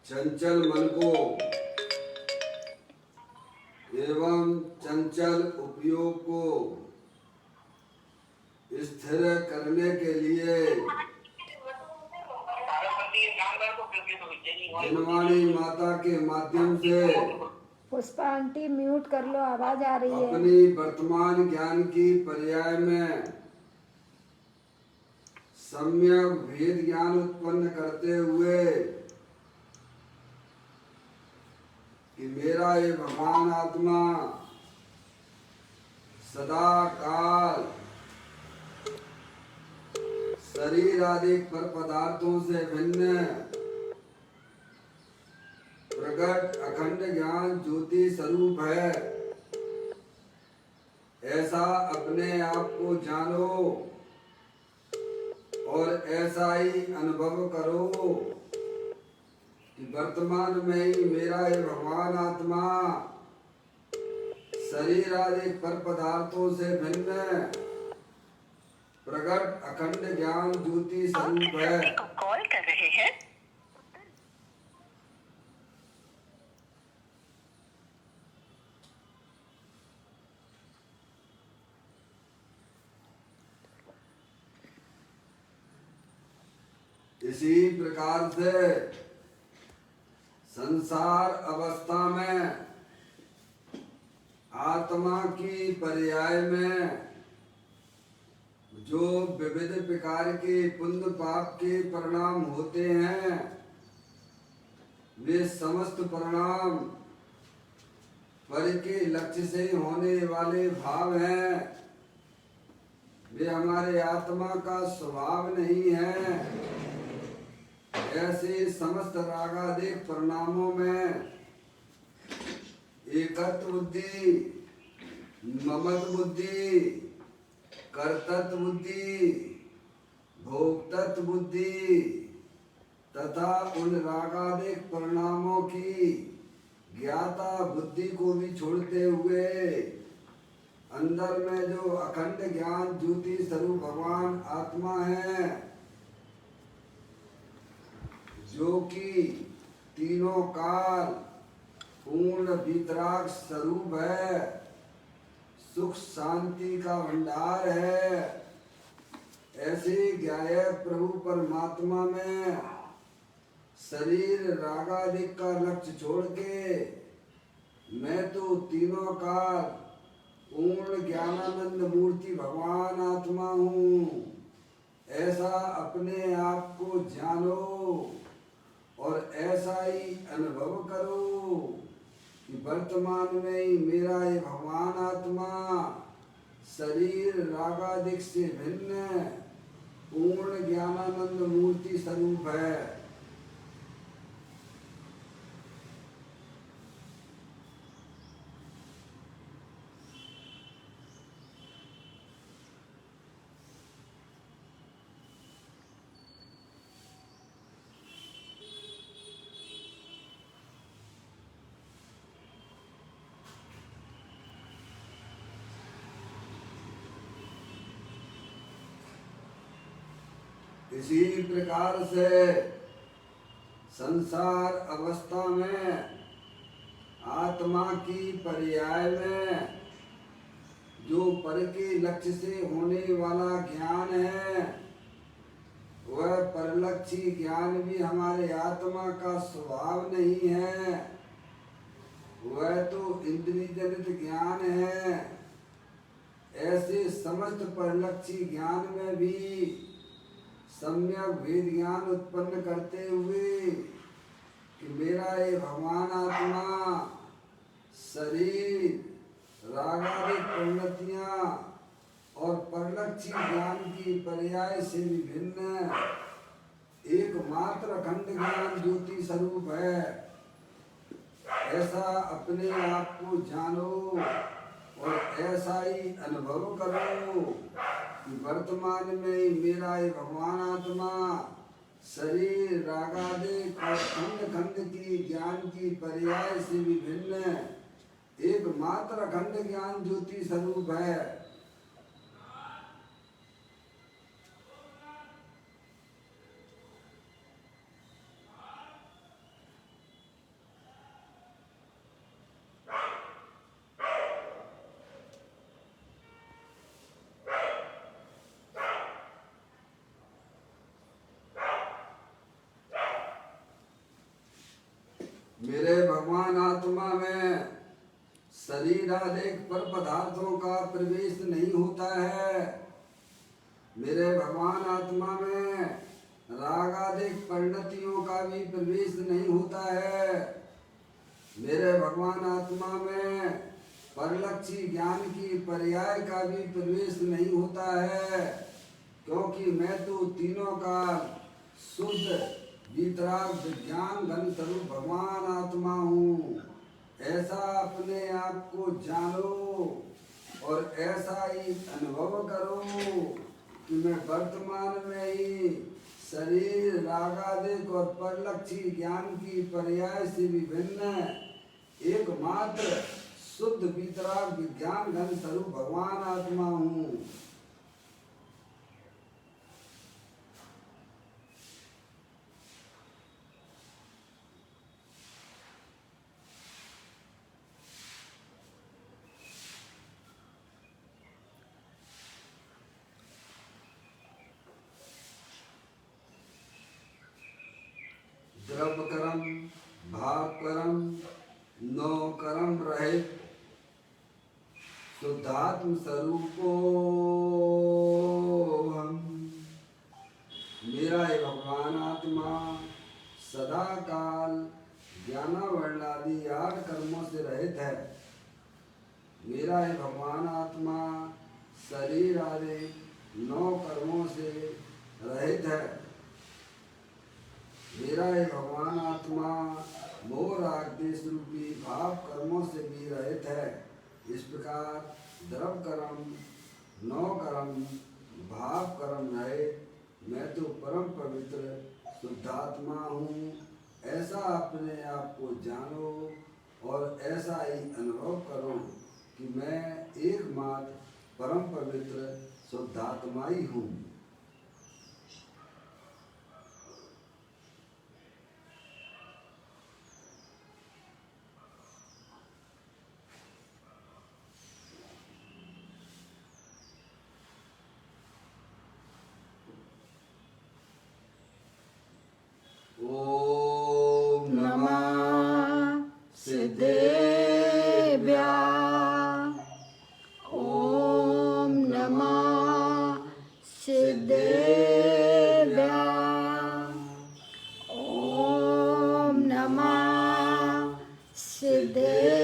चंचल मन को एवं चंचल उपयोग को स्थिर करने के लिए जिनवाणी माता के माध्यम से पुष्पा आंटी म्यूट कर लो, आवाज आ रही है। अपनी वर्तमान ज्ञान की पर्याय में सम्यक भेद ज्ञान उत्पन्न करते हुए कि मेरा ये भगवान आत्मा सदा काल शरीर आदि पर पदार्थों से भिन्न प्रकट अखंड ज्ञान ज्योति स्वरूप है, ऐसा अपने आप को जानो और ऐसा ही अनुभव करो कि वर्तमान में ही मेरा ये भगवान आत्मा शरीर आदि पर पदार्थों से भिन्न प्रकट अखंड ज्ञान ज्योति स्वरूप है। कॉल कर रहे हैं। इसी प्रकार से संसार अवस्था में आत्मा की पर्याय में जो विविध प्रकार के पुण्य पाप के परिणाम होते हैं, वे समस्त परिणाम पर के लक्ष्य से होने वाले भाव हैं। वे हमारे आत्मा का स्वभाव नहीं है। ऐसे समस्त रागादिक परिणामों में एकत्व बुद्धि, ममत्व बुद्धि, कर्तृत्व बुद्धि, भोक्तृत्व बुद्धि तथा उन रागादिक परिणामों की ज्ञाता बुद्धि को भी छोड़ते हुए अंदर में जो अखंड ज्ञान ज्योति स्वरूप भगवान आत्मा है, जो कि तीनों काल पूर्ण वितराग स्वरूप है, सुख शांति का भंडार है, ऐसे ज्ञाय प्रभु परमात्मा में शरीर रागादिक का लक्ष्य छोड़ के मैं तो तीनों काल पूर्ण ज्ञानानंद मूर्ति भगवान आत्मा हूँ, ऐसा अपने आप को जानो और ऐसा ही अनुभव करो कि वर्तमान में ही मेरा ये भगवान आत्मा शरीर रागादिक से भिन्न पूर्ण ज्ञानानंद मूर्ति स्वरूप है। इसी प्रकार से संसार अवस्था में आत्मा की पर्याय में जो पर के लक्ष्य से होने वाला ज्ञान है, वह परलक्षी ज्ञान भी हमारे आत्मा का स्वभाव नहीं है। वह तो इंद्रिय जनित ज्ञान है। ऐसे समस्त परलक्षी ज्ञान में भी सम्यक भेद ज्ञान उत्पन्न करते हुए कि मेरा ये भगवान आत्मा शरीर रागादिक प्रवृत्तियां और परलक्षी ज्ञान की पर्याय से भी भिन्न एकमात्र अखंड ज्ञान ज्योति स्वरूप है, ऐसा अपने आप को जानो और ऐसा ही अनुभव करो कि वर्तमान में मेरा ये भगवान आत्मा शरीर रागादिक और खंड खंड की ज्ञान की पर्याय से भी भिन्न एकमात्र अखंड ज्ञान ज्योति स्वरूप है। शरीर आदेक पर पदार्थों का प्रवेश नहीं होता है। मेरे भगवान आत्मा में राग आदिक परिणतियों का भी प्रवेश नहीं होता है। मेरे भगवान आत्मा में परलक्षी ज्ञान की पर्याय का भी प्रवेश नहीं होता है, क्योंकि मैं तो तीनों का शुद्ध वितराग विज्ञान घन स्वरूप भगवान आत्मा हूँ। ऐसा अपने आप को जानो और ऐसा ही अनुभव करो कि मैं वर्तमान में ही शरीर रागादिक और परलक्षी ज्ञान की पर्याय से विभिन्न एकमात्र शुद्ध वितराग विज्ञान घन स्वरूप भगवान आत्मा हूँ। द्रव्य कर्म भाव कर्म नौ कर्म रहित शुद्धात्म स्वरूपो हम। मेरा ये भगवान आत्मा सदा काल ज्ञानावर्णादि 8 कर्मों से रहित है। मेरा ये भगवान आत्मा शरीर आदि 9 कर्मों से रहित है। मेरा ये भगवान आत्मा मोह राग देश रूपी भाव कर्मों से भी रहित है। इस प्रकार द्रव्य कर्म 9 कर्म भाव कर्म रहित मैं तो परम पवित्र शुद्धात्मा हूँ। ऐसा अपने आप को जानो और ऐसा ही अनुभव करो कि मैं एकमात्र परम पवित्र शुद्धात्मा ही हूँ। ओम नमः सिद्धेभ्यः। ओम नमः सिद्धेभ्यः। ओम नमः सिद्धेभ्यः।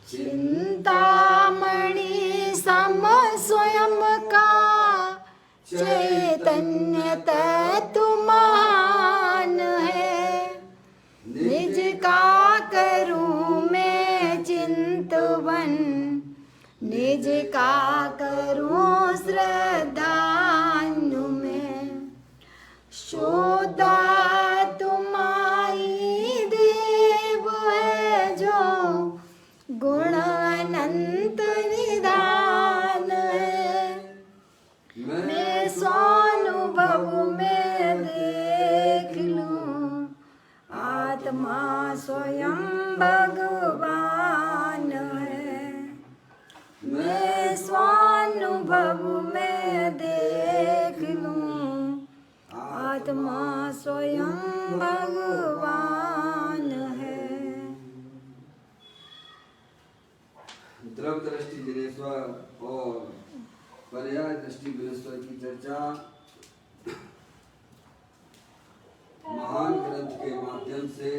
चिंतामणि सम स्वयं का चैतन्य तत्व महान है। निज का करूं मैं चिंतवन, निज का करूं श्रद्धान्यु में। शोधा तुम्हारी देव है जो गुण अनंत निधान है। मैं स्वानुभव में देख लूं आत्मा स्वयं भगवान है। मैं स्वानुभव में देख लूं आत्मा स्वयं भगवान है। द्रव्य दृष्टि जिनेश्वर और पर्याय दृष्टि विनेश्वर की चर्चा महान ग्रंथ के माध्यम से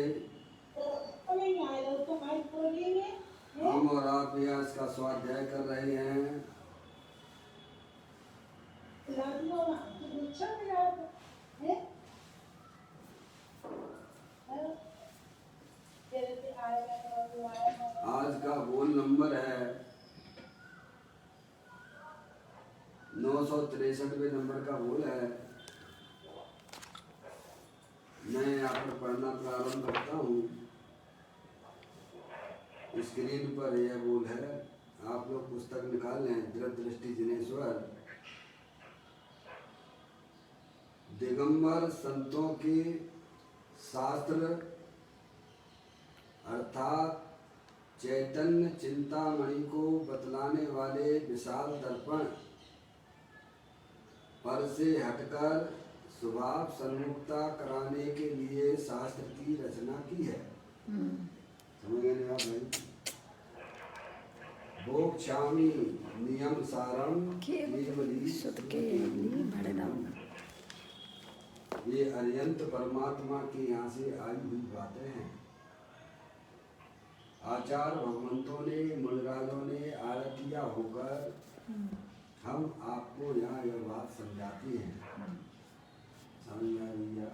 हम और आप यहाँ इसका स्वाध्याय कर रहे हैं। आज का बोल नंबर है 963वें नंबर का बोल है। मैं यहाँ पर पढ़ना प्रारंभ करता हूँ। स्क्रीन पर यह बोल है, आप लोग पुस्तक निकाल लें। द्रव्य दृष्टि जिनेश्वर दिगंबर संतों के शास्त्र अर्थात चैतन्य चिंतामणि को बतलाने वाले विशाल दर्पण पर से हटकर स्वभाव सन्मुखता कराने के लिए शास्त्र की रचना की है। समझ गए ना भाई। भोक्ष्यामि नियम सारम केवली सुत केवली भड़दम। ये अनंत परमात्मा के यहाँ से आई हुई बातें हैं। आचार्य भगवंतों ने, मुनिराजों ने आरतिया होकर हम आपको यहाँ यह बात समझाती हैं। समझ में आई भैया?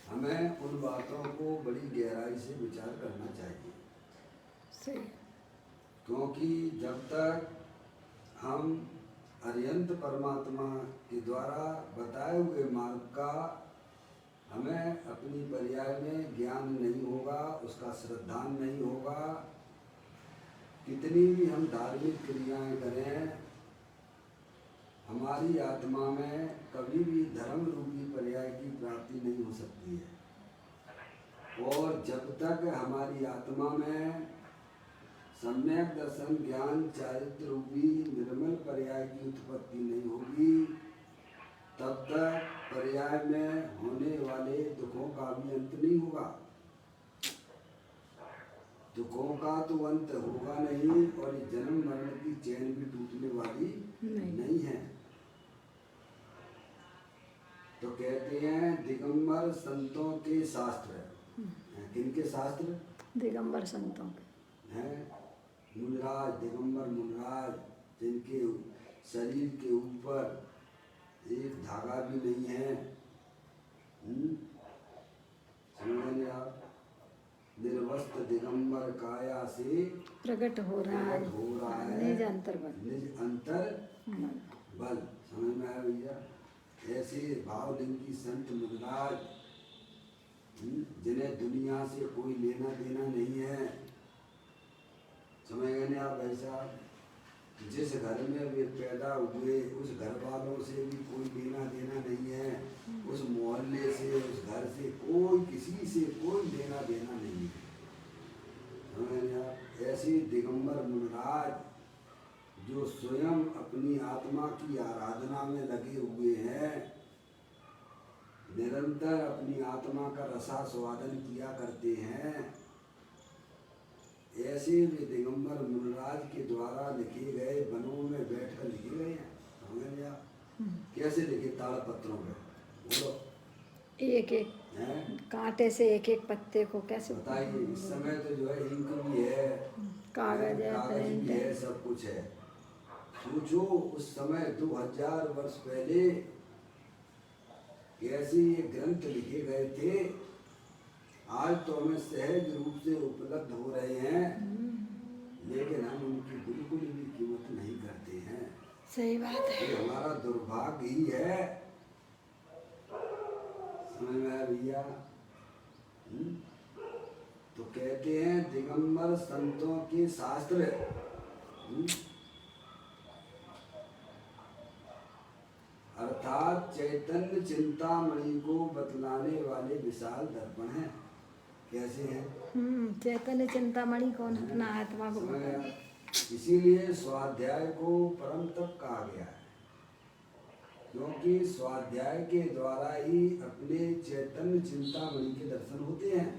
हमें उन बातों को बड़ी गहराई से विचार करना चाहिए, सही। क्योंकि जब तक हम अरिहंत परमात्मा के द्वारा बताए हुए मार्ग का हमें अपनी पर्याय में ज्ञान नहीं होगा, उसका श्रद्धान नहीं होगा, कितनी भी हम धार्मिक क्रियाएं करें, हमारी आत्मा में कभी भी धर्म रूपी पर्याय की प्राप्ति नहीं हो सकती है। और जब तक हमारी आत्मा में सम्यक दर्शन ज्ञान चारित्र रूपी निर्मल पर्याय की उत्पत्ति नहीं होगी, तब तक पर्याय में होने वाले दुखों का भी अंत नहीं होगा। दुखों का तो अंत होगा नहीं, और ये जन्म मरण की चैन भी टूटने वाली नहीं है। तो कहते हैं दिगंबर संतों के शास्त्र, किनके शास्त्र? दिगंबर संतों के हैं। मुनिराज, दिगंबर मुनिराज, जिनके शरीर के ऊपर एक धागा भी नहीं है। समझेंगे आप? निर्वस्त्र दिगंबर काया से प्रकट हो रहा है निज अंतर बल। निज अंतर बल। समझ में आया भैया? ऐसे भावलिंगी संत मुनिराज, जिन्हें दुनिया से कोई लेना देना नहीं है। समझ गए ना आप? ऐसा जिस घर में वे पैदा हुए उस घर वालों से भी कोई लेना देना नहीं है, उस मोहल्ले से, उस घर से, कोई किसी से कोई लेना देना नहीं है। समझ गए आप? ऐसे दिगंबर मुनिराज जो स्वयं अपनी आत्मा की आराधना में लगे हुए हैं, निरंतर अपनी आत्मा का रसास्वादन किया करते हैं, ऐसे वे दिगंबर मुनिराज के द्वारा लिखे गए वनों में बैठकर लिखे गए हैं। समझ गए आप? कैसे लिखे? ताड़पत्रों में। बोलो। एक एक कांटे से एक एक पत्ते को कैसे बताइए? इस समय तो जो है इंक भी है, कागज भी है, सब कुछ है। सोचो उस समय 2000 वर्ष पहले कैसे ये ग्रंथ लिखे गए थे। आज तो हमें सहज रूप से उपलब्ध हो रहे हैं, लेकिन हम उनकी बिल्कुल भी कीमत नहीं करते हैं। सही बात है। ये हमारा दुर्भाग्य ही है। समझ में आया भैया? तो कहते हैं दिगंबर संतों के शास्त्र अर्थात चैतन्य चिंतामणि को बतलाने वाले विशाल दर्पण हैं। कैसे हैं? चैतन्य चिंतामणि कौन? अपना आत्मा को। इसीलिए स्वाध्याय को परम तप कहा गया है, क्योंकि स्वाध्याय के द्वारा ही अपने चैतन्य चिंतामणि के दर्शन होते हैं।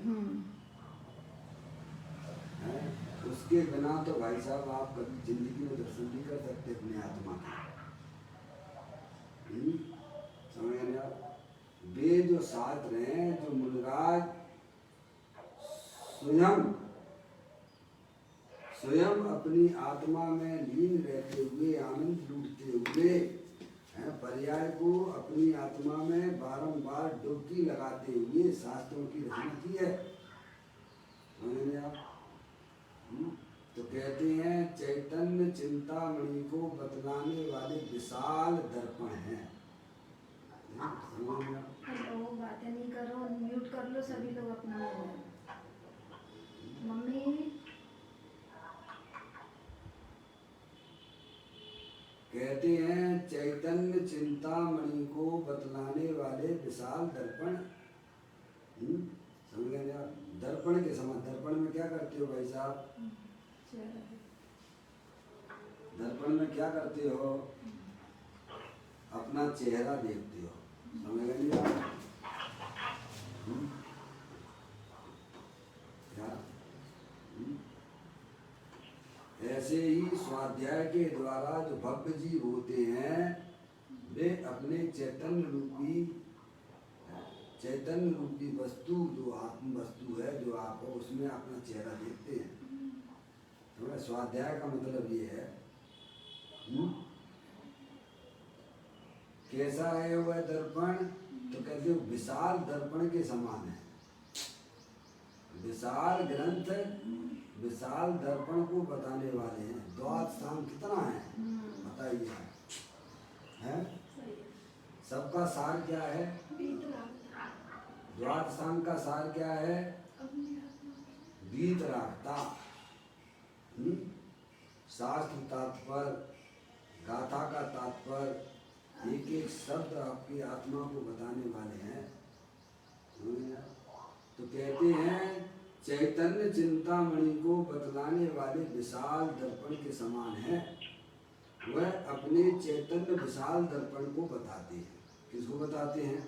उसके बिना तो भाई साहब आप कभी जिंदगी में दर्शन नहीं कर सकते अपने आत्मा के। समझ गए आप? वे जो शास्त्र हैं, जो मुनिराज स्वयं अपनी आत्मा में लीन रहते हुए, आनंद लूटते हुए, पर्याय को अपनी आत्मा में बारंबार डुबकी लगाते हुए शास्त्रों की रचना की है। समझे आप? तो कहते हैं चैतन्य चिंतामणि को बतलाने वाले विशाल दर्पण हैं। लोग बातें नहीं करो, म्यूट कर लो सभी लोग अपना मोबाइल। मम्मी कहते हैं चैतन्य चिंतामणि को बतलाने वाले विशाल दर्पण। समझ गए आप? दर्पण के समान। दर्पण में क्या करते हो भाई साहब? दर्पण में क्या करते हो? अपना चेहरा देखते हो। समझ गए आप? वैसे ही स्वाध्याय के द्वारा जो भव्य जीव होते हैं वे अपने चैतन्य रूपी वस्तु जो आत्म वस्तु है जो आप हो उसमें अपना चेहरा देखते हैं। तो स्वाध्याय का मतलब ये है कैसा है वह दर्पण, तो कहते हो विशाल दर्पण के समान है। विशाल ग्रंथ विशाल दर्पण को बताने वाले हैं। द्वादश सांग कितना है बताइए है? सबका सार क्या है? द्वादश सांग का सार क्या है? वीतरागता। शास्त्र तात्पर्य, गाथा का तात्पर्य, एक एक शब्द आपकी आत्मा को बताने वाले हैं। तो कहते हैं चैतन्य चिंतामणि को बतलाने वाले विशाल दर्पण के समान है। वह अपने चैतन्य विशाल दर्पण को बताते हैं। किसको बताते हैं?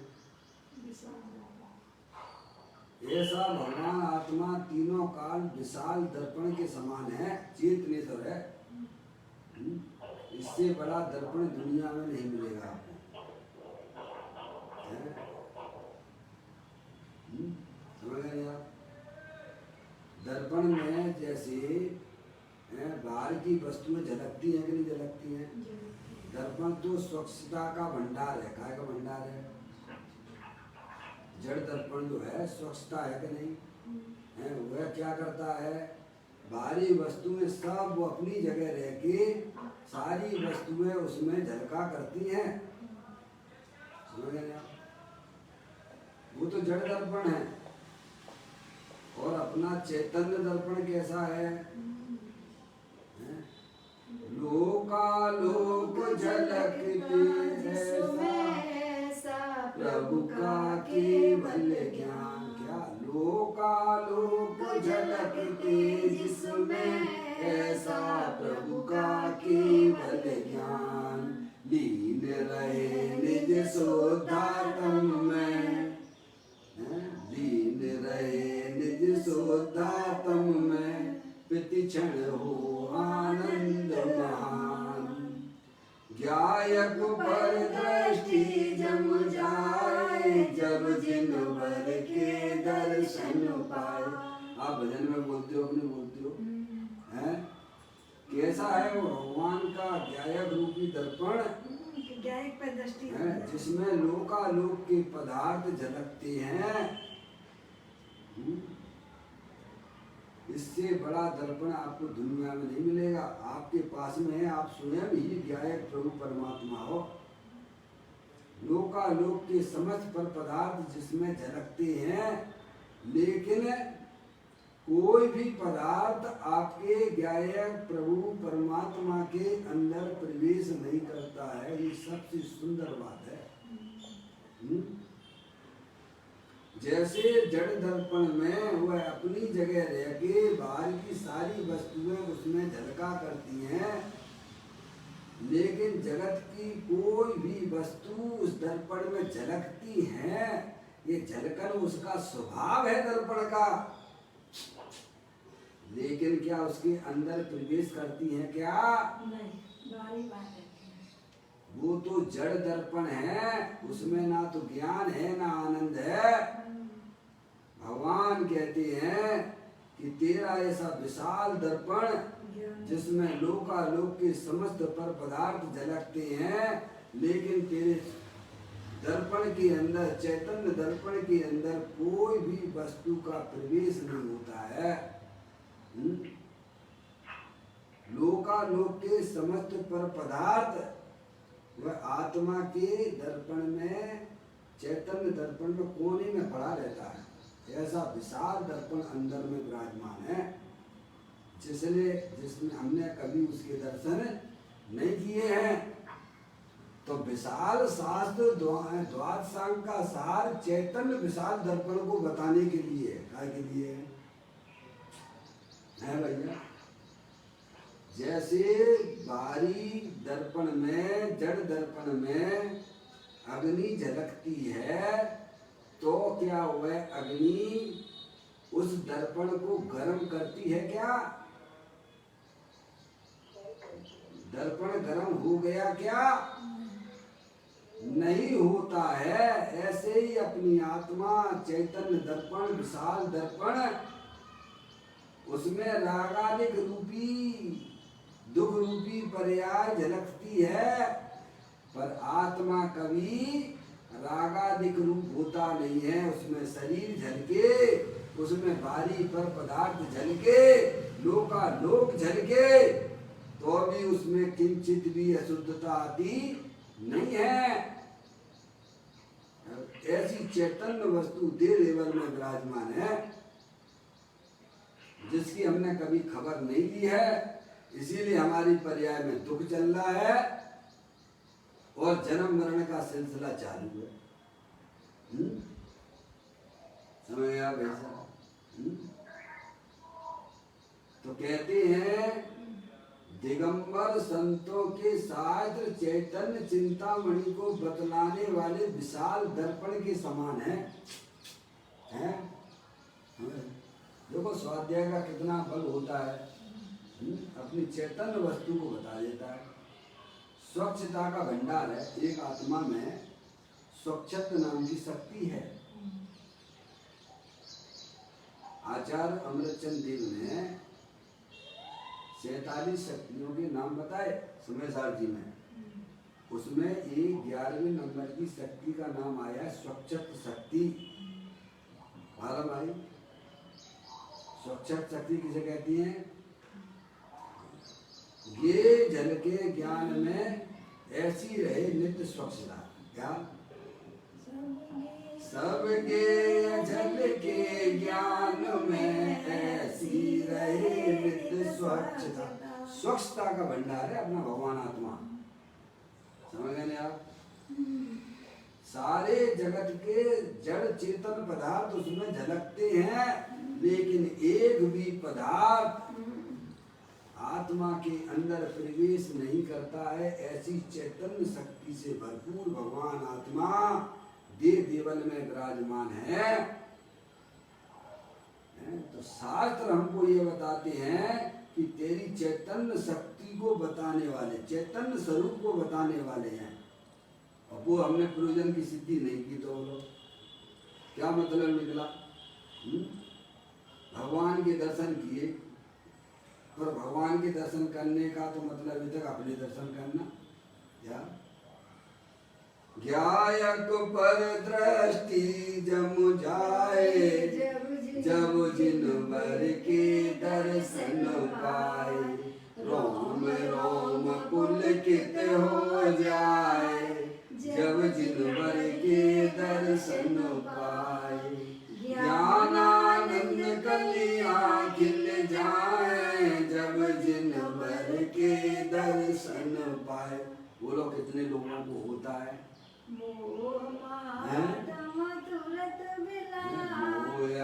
ऐसा भगवान आत्मा तीनों काल विशाल दर्पण के समान है, चेतनेश्वर है। इससे बड़ा दर्पण दुनिया में नहीं मिलेगा आपको। समझ गए आप? दर्पण में जैसे बाहर की वस्तुएं झलकती हैं कि नहीं झलकती हैं? दर्पण तो स्वच्छता का भंडार है। काय का भंडार है? जड़ दर्पण जो है स्वच्छता है कि नहीं? वह क्या करता है? बाहरी वस्तुएं सब वो अपनी जगह रह के सारी वस्तुएं उसमें झलका करती हैं। समझ गए आप? वो तो जड़ दर्पण है। और अपना चैतन्य दर्पण कैसा है? लोकालोक झलकते ऐसा प्रभु का केवल ज्ञान। क्या? लोकालोक झलकते जिसमें ऐसा प्रभु का केवल ज्ञान। लीन रहे निज शुद्धात्म में, लीन रहे निज शुद्धात्म में, प्रतिक्षण हो आनंद महान। गायक पर दृष्टि जम जाए जब जिन भर के दर्शन पाए। आप भजन में बोलते हो अपने बोलते हो हैं? कैसा है वो भगवान का गायक रूपी दर्पण? गायक पर दृष्टि है जिसमें लोकालोक के पदार्थ झलकते हैं। इससे बड़ा दर्पण आपको दुनिया में नहीं मिलेगा। आपके पास में है, आप स्वयं ही गायक प्रभु परमात्मा हो। लोकालोक के समस्त पर पदार्थ जिसमें झलकते हैं, लेकिन कोई भी पदार्थ आपके गायक प्रभु परमात्मा के अंदर प्रवेश नहीं करता है। ये सबसे सुंदर बात है। जैसे जड़ दर्पण में वह अपनी जगह रह के बाहर की सारी वस्तुएं उसमें झलका करती हैं, लेकिन जगत की कोई भी वस्तु उस दर्पण में झलकती है। ये झलकन उसका स्वभाव है दर्पण का, लेकिन क्या उसके अंदर प्रवेश करती है? क्या नहीं, बारी बात है। वो तो जड़ दर्पण है, उसमें ना तो ज्ञान है ना आनंद है। भगवान कहते हैं कि तेरा ऐसा विशाल दर्पण जिसमें लोकालोक के समस्त पर पदार्थ झलकते हैं, लेकिन तेरे दर्पण के अंदर, चैतन्य दर्पण के अंदर कोई भी वस्तु का प्रवेश नहीं होता है। लोकालोक के समस्त पर पदार्थ वह आत्मा के दर्पण में, चैतन्य दर्पण में कोने में पड़ा रहता है। ऐसा विशाल दर्पण अंदर में विराजमान है, जिसमें हमने कभी उसके दर्शन नहीं किए हैं। तो विशाल शास्त्र द्वादश सांग का सार चैतन्य विशाल दर्पण को बताने के लिए के लिए है भैया। जैसे बाहरी दर्पण में, जड़ दर्पण में अग्नि झलकती है, तो क्या वह अग्नि उस दर्पण को गर्म करती है? क्या दर्पण गर्म हो गया क्या? नहीं होता है। ऐसे ही अपनी आत्मा चैतन्य दर्पण, विशाल दर्पण, उसमें रागादिक रूपी, दुख रूपी पर्याय झलकती है, पर आत्मा कभी रागादिक रूप होता नहीं है। उसमें शरीर झलके, उसमें बारी पर पदार्थ झलके, लोकालोक झलके, तो भी उसमें किंचित भी अशुद्धता आती नहीं है। ऐसी चैतन्य वस्तु देह लेवल में विराजमान है, जिसकी हमने कभी खबर नहीं ली है। इसीलिए हमारी पर्याय में दुख चल रहा है और जन्म मरण का सिलसिला चालू है। समझ गया वैसा? तो कहते हैं दिगंबर संतों के शास्त्र चैतन्य चिंतामणि को बतलाने वाले विशाल दर्पण के समान है। देखो स्वाध्याय का कितना बल होता है। अपनी चैतन्य वस्तु को बता देता है। स्वच्छता का भंडार है। एक आत्मा में स्वच्छत्व नाम की शक्ति है। आचार्य अमृतचंद देव ने 47 शक्तियों के नाम बताए सुमेशार जी में। उसमें एक 11वें नंबर की शक्ति का नाम आया है स्वच्छत्व शक्ति। मालूम आई? स्वच्छत्व शक्ति किसे कहती है? ये जल के ज्ञान में ऐसी रहे नित्य स्वच्छता। क्या? सबके जल के ज्ञान में ऐसी रहे नित्य स्वच्छता। स्वच्छता का भंडार है अपना भगवान आत्मा। समझ गए आप? सारे जगत के जड़ चेतन पदार्थ उसमें झलकते हैं, लेकिन एक भी पदार्थ आत्मा के अंदर प्रवेश नहीं करता है। ऐसी चैतन्य शक्ति से भरपूर भगवान आत्मा देह देवल में विराजमान है। तो शास्त्र हमको ये बताते हैं कि तेरी चैतन्य शक्ति को बताने वाले, चैतन्य स्वरूप को बताने वाले हैं। और वो हमने प्रयोजन की सिद्धि नहीं की तो बोलो क्या मतलब निकला? भगवान के दर्शन किए, पर भगवान के दर्शन करने का तो मतलब अभी तक अपने दर्शन करना। क्या ज्ञायक पर दृष्टि जम जाए, जब जिन बर के दर्शन पाए, रोम रोम पुलकित हो जाए, जब जिन बर के दर्शन पाए, ज्ञानानंद कलियां खिल जाए, जब जिन बर के दर्शन पाए। बोलो कितने लोगों को होता है? मोह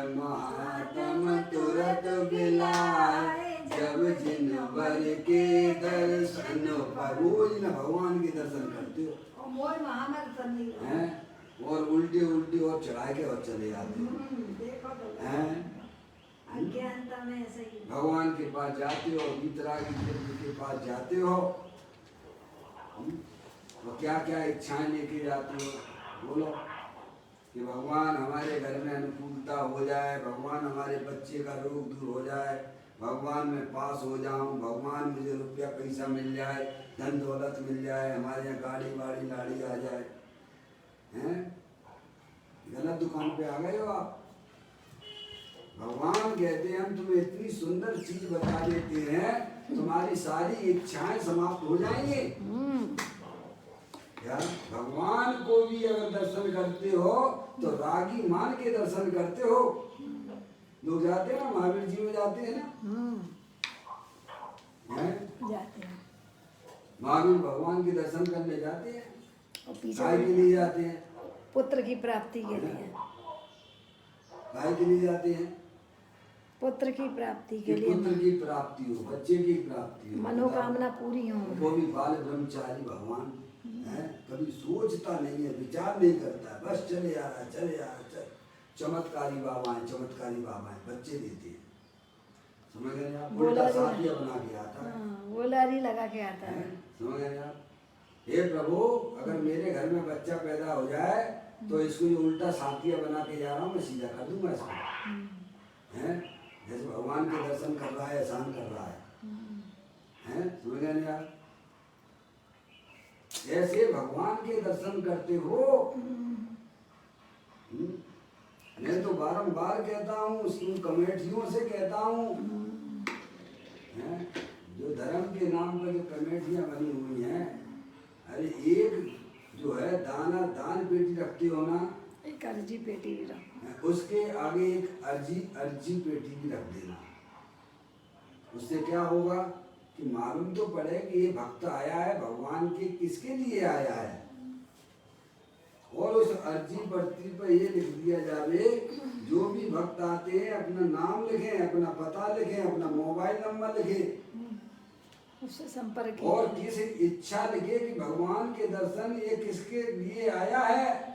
महात्म तुरत बिलाए, जब जिन बर के दर्शन पाए। रोज न भगवान के दर्शन करते हो और उल्टी उल्टी और चढ़ा के और चले जाते हो। भगवान के पास जाते हो, वितरागी के पास जाते हो, और क्या क्या इच्छाएं लेके जाते हो? बोलो कि भगवान हमारे घर में अनुकूलता हो जाए, भगवान हमारे बच्चे का रोग दूर हो जाए, भगवान मैं पास हो जाऊं, भगवान मुझे रुपया पैसा मिल जाए, धन दौलत मिल जाए, हमारे यहाँ गाड़ी वाड़ी लाड़ी आ जाए। हैं? गलत दुकान पे आ गए हो आप। भगवान कहते हैं हम तुम्हें इतनी सुंदर चीज बता देते हैं, तुम्हारी सारी इच्छाएं समाप्त हो जाएंगी। क्या भगवान को भी अगर दर्शन करते हो तो रागी मान के दर्शन करते हो। लोग जाते हैं ना, महावीर जी में जाते हैं ना, जाते हैं महावीर भगवान के दर्शन करने जाते हैं। और पीछे भाई के लिए जाते हैं, पुत्र की प्राप्ति के लिए। भाई के लिए जाते हैं, पुत्र की प्राप्ति के लिए, पुत्र की प्राप्ति हो, बच्चे की प्राप्ति हो, मनोकामना पूरी हो। वो भी बाल ब्रह्मचारी भगवान है, कभी सोचता नहीं है, विचार नहीं करता है, बस चले आ रहा है, चले आ रहा है। चमत्कारी बाबा है, चमत्कारी बाबा है, बच्चे देते हैं। समझ गए आप? बोला उल्टा भी ना। साथिया बना के आता है। हाँ, वो लारी लगा के आता है। समझ गए आप? हे प्रभु, अगर मेरे घर में बच्चा पैदा हो जाए तो इसको जो उल्टा साथिया बना के जा रहा हूँ, मैं सीधा कर दूंगा इसको। हैं? जैसे भगवान के दर्शन कर रहा है, एहसान कर रहा है। हैं? समझ गए नहीं आप? ऐसे भगवान के दर्शन करते हो। मैं तो बारंबार कहता हूँ, उन कमेटियों से कहता हूँ, जो धर्म के नाम पर जो कमेटियां बनी हुई हैं, अरे एक जो है दान पेटी रखते हो ना, एक अर्जी पेटी भी रखो। उसके आगे एक अर्जी पेटी भी रख देना। उससे क्या होगा कि मालूम तो पड़े कि ये भक्त आया है भगवान के किसके लिए आया है। और उस अर्जी पत्री पर ये लिख दिया जावे, जो भी भक्त आते हैं अपना नाम लिखें, अपना पता लिखें, अपना मोबाइल नंबर लिखें, उससे संपर्क और किस इच्छा लिखे कि भगवान के दर्शन ये किसके लिए आया है,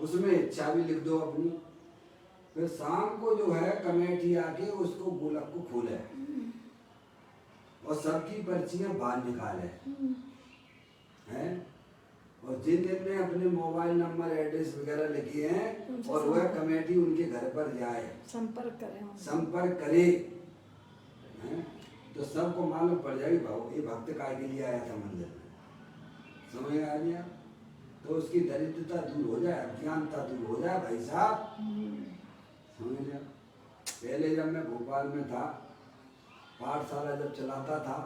उसमें इच्छा भी लिख दो अपनी। फिर शाम को जो है कमेटी आके उसको गोलक को खोले और सबकी पर्चियां बाहर निकाले हैं, और जिन जिन में अपने मोबाइल नंबर एड्रेस वगैरह लिखे हैं और वह कमेटी उनके घर पर जाए, संपर्क करे हैं, तो सबको मालूम पड़ जाएगी भाव ये भक्त काय के लिए आया था मंदिर में। समझ में आ गया? तो उसकी दरिद्रता दूर हो जाए, अज्ञानता दूर हो जाए भाई साहब। समझ लिया? पहले जब मैं भोपाल में था, पाठशाला जब चलाता था,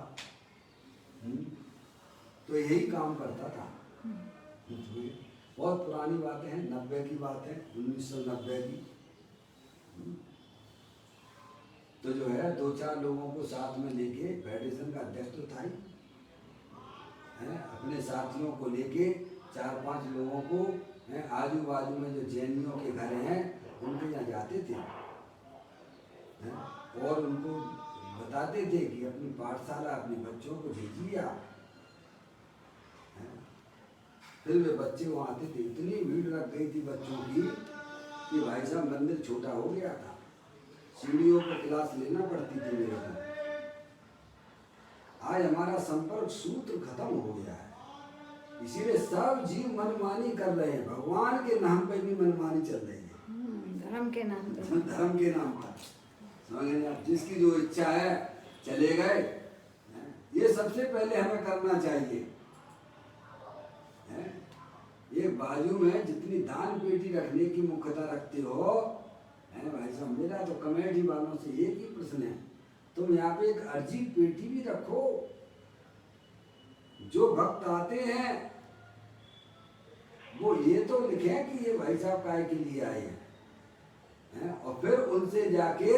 तो यही काम करता था। बहुत पुरानी बातें हैं, 90 की बात है, 1990 की। तो जो है 2-4 लोगों को साथ में लेके, फेडरेशन का अध्यक्ष तो था ही, अपने साथियों को लेके 4-5 लोगों को आजू बाजू में जो जैनियों के घर हैं उनके यहाँ जाते थे, और उनको बताते थे कि अपनी पाठशाला अपने बच्चों को भेजिए आप। फिर वे बच्चे वहाँ आते थे, इतनी भीड़ लग गई थी बच्चों की कि भाई साहब मंदिर छोटा हो गया था, सीढ़ियों पर क्लास लेना पड़ती थी मेरे को। आज हमारा संपर्क सूत्र खत्म हो गया है, इसीलिए सब जीव मनमानी कर रहे हैं, भगवान के नाम पे भी मनमानी चल रही है। धर्म के नाम पर। धर्म के नाम पर समझ आप? जिसकी जो इच्छा है चले गए। ये सबसे पहले हमें करना चाहिए। एक बाजू में जितनी दान पेटी रखने की मुख्यता रखते हो, है भाई साहब, मेरा तो कमेटी वालों से एक ही प्रश्न है, तुम यहाँ पे एक अर्जी पेटी भी रखो। जो भक्त आते हैं वो ये तो लिखे कि ये भाई साहब काय के लिए आए हैं, और फिर उनसे जाके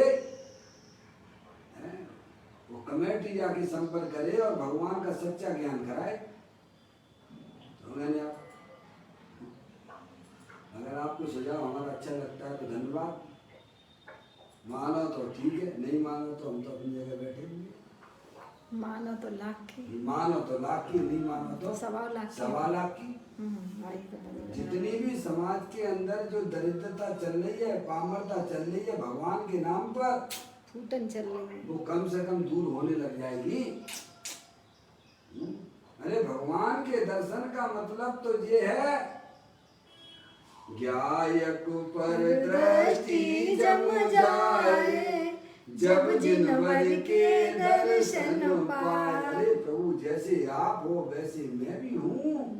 वो कमेटी जाके संपर्क करे और भगवान का सच्चा ज्ञान कराए। तो मैंने आप, अगर आपको सुझाव हमारा अच्छा लगता है तो धन्यवाद, मानो तो ठीक है, नहीं मानो तो हम तो अपनी जगह बैठे होंगे। मानो तो लाख की, मानो तो लाख की, नहीं मानो तो 1.25 लाख की। जितनी भी समाज के अंदर जो दरिद्रता चल रही है, पामरता चल रही है भगवान के नाम पर, फूटन चल रही है, वो कम से कम दूर होने लग जाएगी। अरे भगवान के दर्शन का मतलब तो ये है, ज्ञायक पर दृष्टि जम जाए, जब जिनवर के दर्शन पाए। अरे प्रभु, जैसे आप हो वैसे मैं भी हूँ,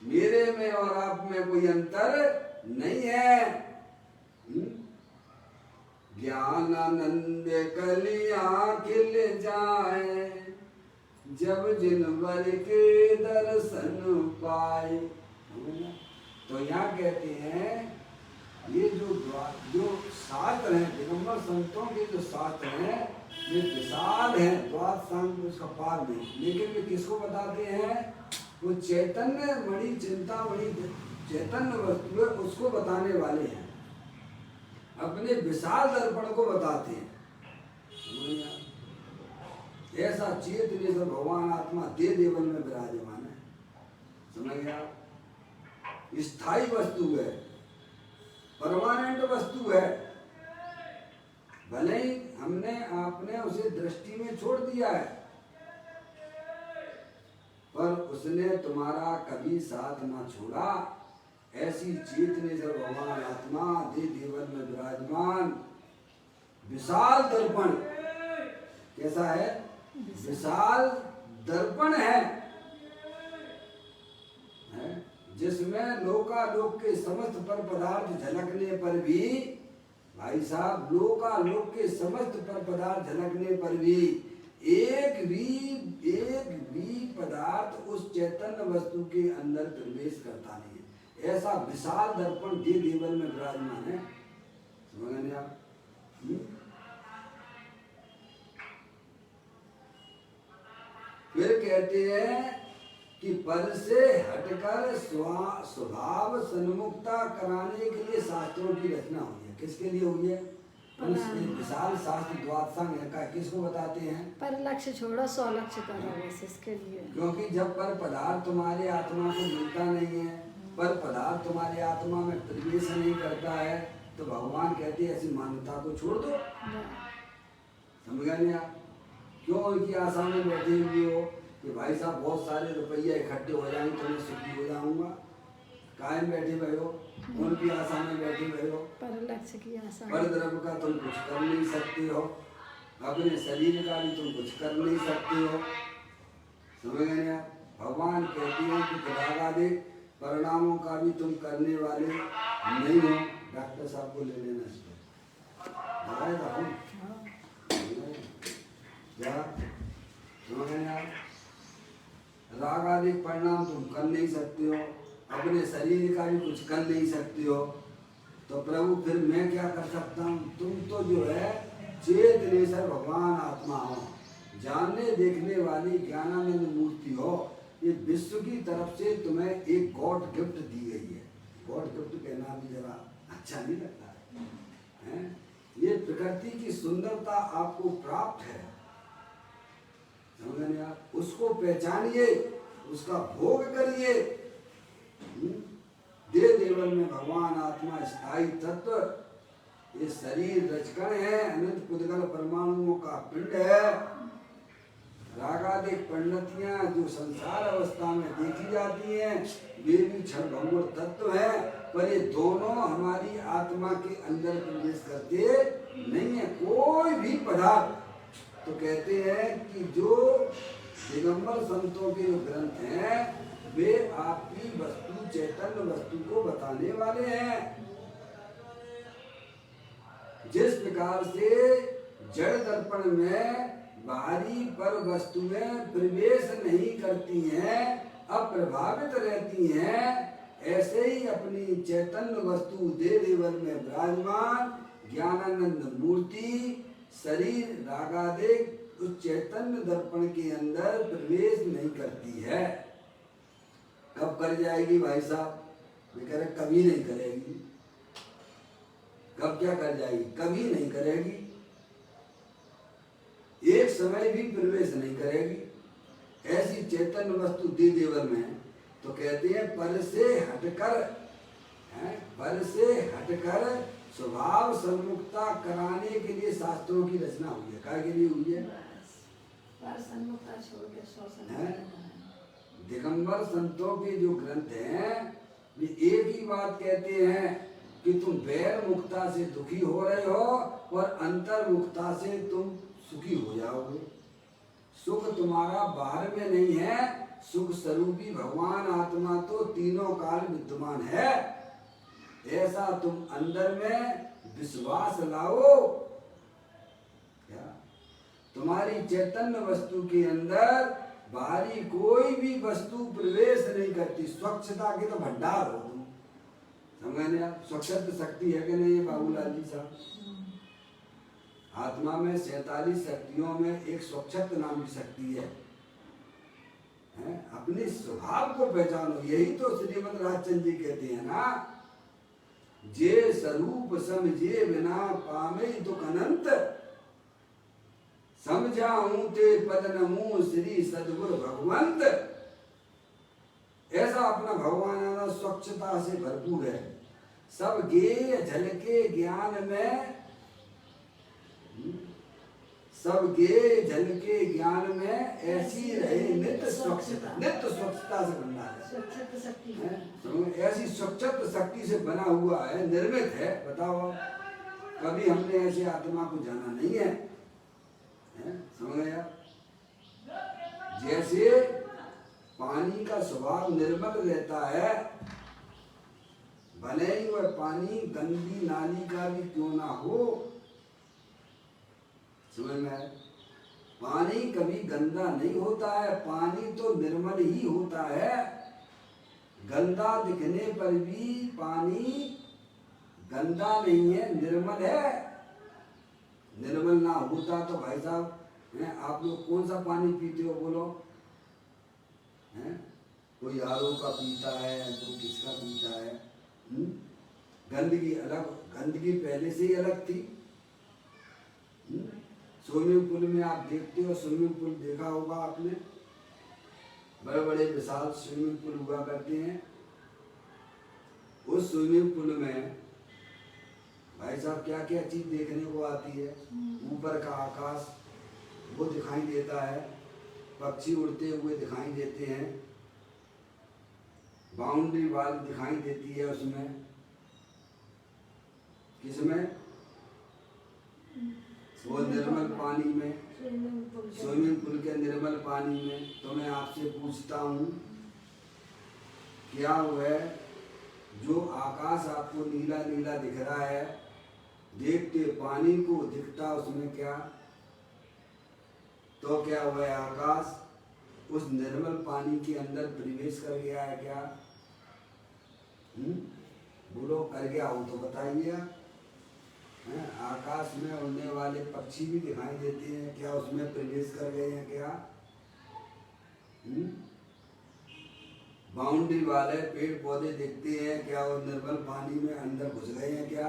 मेरे में और आप में कोई अंतर नहीं है। ज्ञानानंद कलियां खिल जाए, जब जिनवर के दर्शन पाए। तो यहाँ कहते हैं ये जो शास्त्र हैं, दिगंबर संतों के जो शास्त्र हैं, ये विशाल हैं, द्वाद सांग उसका पार नहीं, लेकिन वे किसको बताते हैं? वो चैतन्य मणि, चिंतामणि चैतन्य वस्तु है, उसको बताने वाले हैं, अपने विशाल दर्पण को बताते हैं। ऐसा चेतन सब भगवान आत्मा दे देवन में विराजमान है। समझ गया? स्थायी वस्तु है, परमानेंट वस्तु है, भले ही आपने उसे दृष्टि में छोड़ दिया है, पर उसने तुम्हारा कभी साथ ना छोड़ा। ऐसी चेतने जब भगवान आत्मा दे देवन में विराजमान, विशाल दर्पण, कैसा है? विशाल दर्पण है, जिसमें लोकालोक के समस्त पर पदार्थ झलकने पर भी, भाई साहब, लोकालोक के समस्त पर पदार्थ झलकने पर भी एक भी पदार्थ उस चैतन्य वस्तु के अंदर प्रवेश करता नहीं है। ऐसा विशाल दर्पण दे देवन में विराजमान है। समझ गए आप? फिर कहते हैं कि पद से हटकर स्वभाव सन्मुखता कराने के लिए शास्त्रों की रचना हुई है। किसके लिए हुई है? विशाल शास्त्र द्वादशांग का किसको बताते हैं? पर लक्ष्य छोड़ो, सौ लक्ष्य करो, बस इसके लिए। क्योंकि जब पर पदार्थ तुम्हारे आत्मा को मिलता नहीं है, पर पदार्थ तुम्हारे आत्मा में प्रवेश नहीं करता है, तो भगवान कहते हैं ऐसी मान्यता को छोड़ दो। समझ गए नहीं आप? क्यों उनकी आशा में बैठे हुए हो कि भाई साहब बहुत सारे रुपये इकट्ठे हो जाएंगे तो मैं सुखी हो जाऊंगा? कायम बैठे हुए हो, उनकी आशा में बैठे हुए हो। पर लक्ष्य की आशा, पर द्रव्य का तुम कुछ कर नहीं सकते हो, अपने शरीर का भी तुम कुछ कर नहीं सकते हो। समझ गए आप? भगवान कहते हैं कि रागादिक परिणामों का भी तुम करने वाले नहीं हो। डॉक्टर साहब को ले लेना इसको, समझ गए आप? रागादिक परिणाम तुम कर नहीं सकते हो, अपने शरीर का भी कुछ कर नहीं सकते हो, तो प्रभु फिर मैं क्या कर सकता हूँ? तुम तो जो है चेतनेश्वर भगवान आत्मा हो, जानने देखने वाली ज्ञानानंद मूर्ति हो। ये विश्व की तरफ से तुम्हें एक गॉड गिफ्ट दी गई है। गॉड गिफ्ट कहना भी जरा अच्छा नहीं लगता है? ये प्रकृति की सुंदरता आपको प्राप्त है, समझ आप? उसको पहचानिए, उसका भोग करिए। दे देवन में भगवान आत्मा स्थायी तत्व, ये शरीर रजकण है, अनंत पुद्गल परमाणुओं का पिंड है। रागादिक परिणतियां जो संसार अवस्था में देखी जाती हैं, वे भी क्षणभंगुर तत्व है, पर ये दोनों हमारी आत्मा के अंदर प्रवेश करते नहीं है। कोई भी पदार्थ, तो कहते हैं कि जो दिगंबर संतों के जो ग्रंथ हैं, वे आपकी वस्तु, चैतन्य वस्तु को बताने वाले हैं। जिस प्रकार से जड़ दर्पण में बाहरी पर वस्तुएं प्रवेश नहीं करती हैं, अप्रभावित रहती हैं, ऐसे ही अपनी चैतन्य वस्तु दे देवन में विराजमान ज्ञानानंद मूर्ति शरीर रागादिक उस चैतन्य दर्पण के अंदर प्रवेश नहीं करती है। कब कर जाएगी भाई साहब? मैं कह रहा कभी नहीं करेगी। कब क्या कर जाएगी? कभी नहीं करेगी, एक समय भी प्रवेश नहीं करेगी। ऐसी चैतन्य वस्तु दे देवन में, तो कहते हैं पर से हटकर, पर से हटकर स्वभाव सन्मुखता कराने के लिए शास्त्रों की रचना हुई है। क्या के लिए हुई है? दिगंबर संतों के जो ग्रंथ हैं, वे एक ही बात कहते हैं कि तुम बैर मुक्ता से दुखी हो रहे हो और अंतर मुक्ता से तुम सुखी हो जाओगे। सुख तुम्हारा बाहर में नहीं है, सुख स्वरूपी भगवान आत्मा तो तीनों काल विद्यमान है। ऐसा तुम अंदर में विश्वास लाओ। क्या तुम्हारी चैतन्य वस्तु के अंदर बाहरी कोई भी वस्तु प्रवेश नहीं करती। स्वच्छता के तो भंडार हो तुम, समझ आप? स्वच्छता शक्ति है कि नहीं बाबूलाल जी साहब? आत्मा में 47 शक्तियों में एक स्वच्छत नाम की शक्ति है। अपने स्वभाव को पहचानो। यही तो श्रीमद राजचंद्र जी कहते हैं ना, जे स्वरूप समझे बिना पामे दुख अनंत, समझाऊं ते पद नमो श्री सद्गुरु भगवंत। ऐसा अपना भगवान स्वच्छता से भरपूर है। सब गेय झलके ज्ञान में सबके जल के ज्ञान में ऐसी रहे नित्य स्वच्छता। नित्य स्वच्छता से बना है, स्वच्छता शक्ति है? ऐसी स्वच्छता शक्ति से बना हुआ है, निर्मित है। बताओ, कभी हमने ऐसे आत्मा को जाना नहीं है, समझ गया? जैसे पानी का स्वभाव निर्मल रहता है, भले ही वह पानी गंदी नाली का भी क्यों ना हो, समझ में आया? पानी कभी गंदा नहीं होता है, पानी तो निर्मल ही होता है। गंदा दिखने पर भी पानी गंदा नहीं है, निर्मल है। निर्मल ना होता तो भाई साहब, आप लोग कौन सा पानी पीते हो बोलो? कोई आरओ का पीता है, कोई किसका पीता है? गंदगी अलग, गंदगी पहले से ही अलग थी। स्विमिंग पूल में आप देखते हो, स्विमिंग पूल देखा होगा आपने, बड़े बड़े विशाल स्विमिंग पूल हुआ करते हैं। उस स्विमिंग पूल में भाई साहब क्या क्या चीज देखने को आती है। ऊपर का आकाश वो दिखाई देता है, पक्षी उड़ते हुए दिखाई देते हैं, बाउंड्री वाल दिखाई देती है उसमें, किसमें? वो निर्मल पानी में, स्विमिंग पूल के निर्मल पानी में। तो मैं आपसे पूछता हूँ, क्या वह जो आकाश आपको नीला नीला दिख रहा है, देखते पानी को दिखता उसमें क्या? तो क्या वह आकाश उस निर्मल पानी के अंदर प्रवेश कर गया है क्या? बोलो, कर गया हो तो बताइए। आकाश में उड़ने वाले पक्षी भी दिखाई देते हैं, क्या उसमें प्रवेश कर गए हैं क्या? बाउंड्री वाले पेड़ पौधे दिखते हैं, क्या वो निर्मल पानी में अंदर घुस गए हैं क्या?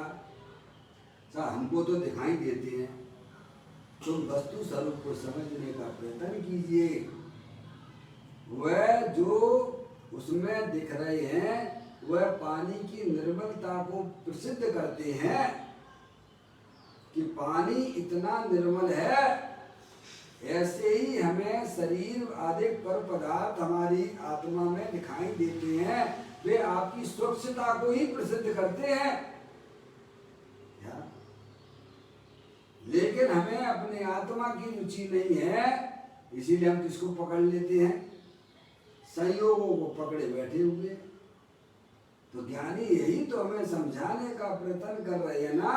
सर हमको तो दिखाई देते हैं। तुम वस्तु स्वरूप को समझने का प्रयत्न कीजिए। वह जो उसमें दिख रहे हैं वह पानी की निर्मलता को प्रसिद्ध करते हैं कि पानी इतना निर्मल है। ऐसे ही हमें शरीर आदि पर पदार्थ हमारी आत्मा में दिखाई देते हैं, वे आपकी स्वच्छता को ही प्रसिद्ध करते हैं। लेकिन हमें अपने आत्मा की रुचि नहीं है, इसीलिए हम किसको पकड़ लेते हैं? संयोगों को पकड़े बैठे हुए। तो ज्ञानी यही तो हमें समझाने का प्रयत्न कर रहे हैं ना,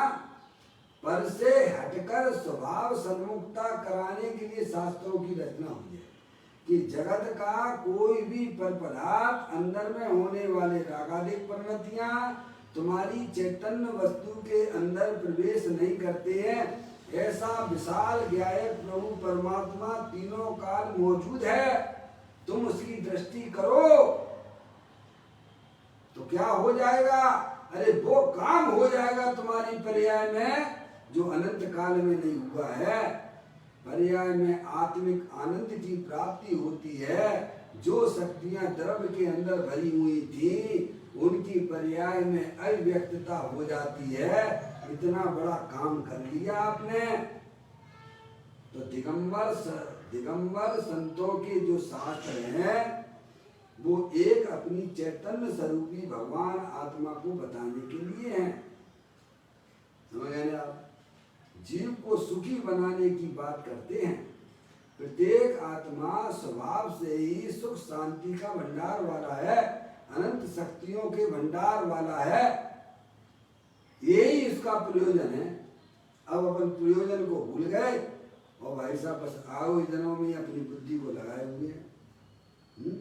पर से हटकर स्वभाव सन्मुखता कराने के लिए शास्त्रों की रचना हुई है कि जगत का कोई भी पर पदार्थ, अंदर में होने वाले रागादिक परिणतियां तुम्हारी चैतन्य वस्तु के अंदर प्रवेश नहीं करते हैं। ऐसा विशाल ज्ञायक प्रभु परमात्मा तीनों काल मौजूद है, तुम उसकी दृष्टि करो तो क्या हो जाएगा? अरे वो काम हो जाएगा तुम्हारी पर्याय में जो अनंत काल में नहीं हुआ है। पर्याय में आत्मिक आनंद की प्राप्ति होती है। जो शक्तियां द्रव्य के अंदर भरी हुई थी उनकी पर्याय में अव्यक्तता हो जाती है। इतना बड़ा काम कर लिया आपने। तो दिगंबर संतों के जो शास्त्र हैं वो एक अपनी चैतन्य स्वरूपी भगवान आत्मा को बताने के लिए हैं। समझ गए ना आप? जीव को सुखी बनाने की बात करते हैं। प्रत्येक आत्मा स्वभाव से ही सुख शांति का भंडार वाला है, अनंत शक्तियों के भंडार वाला है। यही इसका प्रयोजन है। अब अपन प्रयोजन को भूल गए और भाई साहब बस आओ जन्मों में अपनी बुद्धि को लगाए हुए हैं।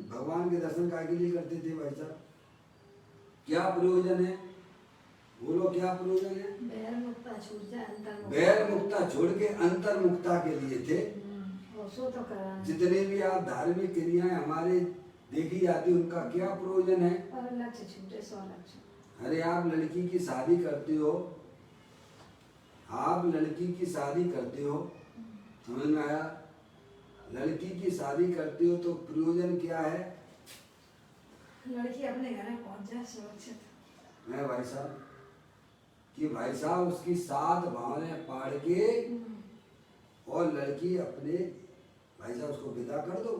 भगवान के दर्शन काय के लिए करते थे भाई साहब? क्या प्रयोजन है? बोलो क्या प्रयोजन है? बैर मुक्ता छूट जाए, अंतर बैर मुक्ता छोड़ के अंतर मुक्ता के लिए थे। सो तो कराना। जितने भी आप धार्मिक क्रियाएं हमारे देखी जाती उनका क्या प्रयोजन है? और लक्ष्य छूटे, सौ लक्ष्य। अरे आप लड़की की शादी करते हो, आप लड़की की शादी करते हो, समझ में आया? लड़की की शादी करते हो तो प्रयोजन क्या है? लड़की अपने घर में पहुंच जाए सुरक्षित। मैं भाई साहब कि भाई साहब उसकी सात भावनें पाड़ के और लड़की अपने भाई साहब उसको विदा कर दो,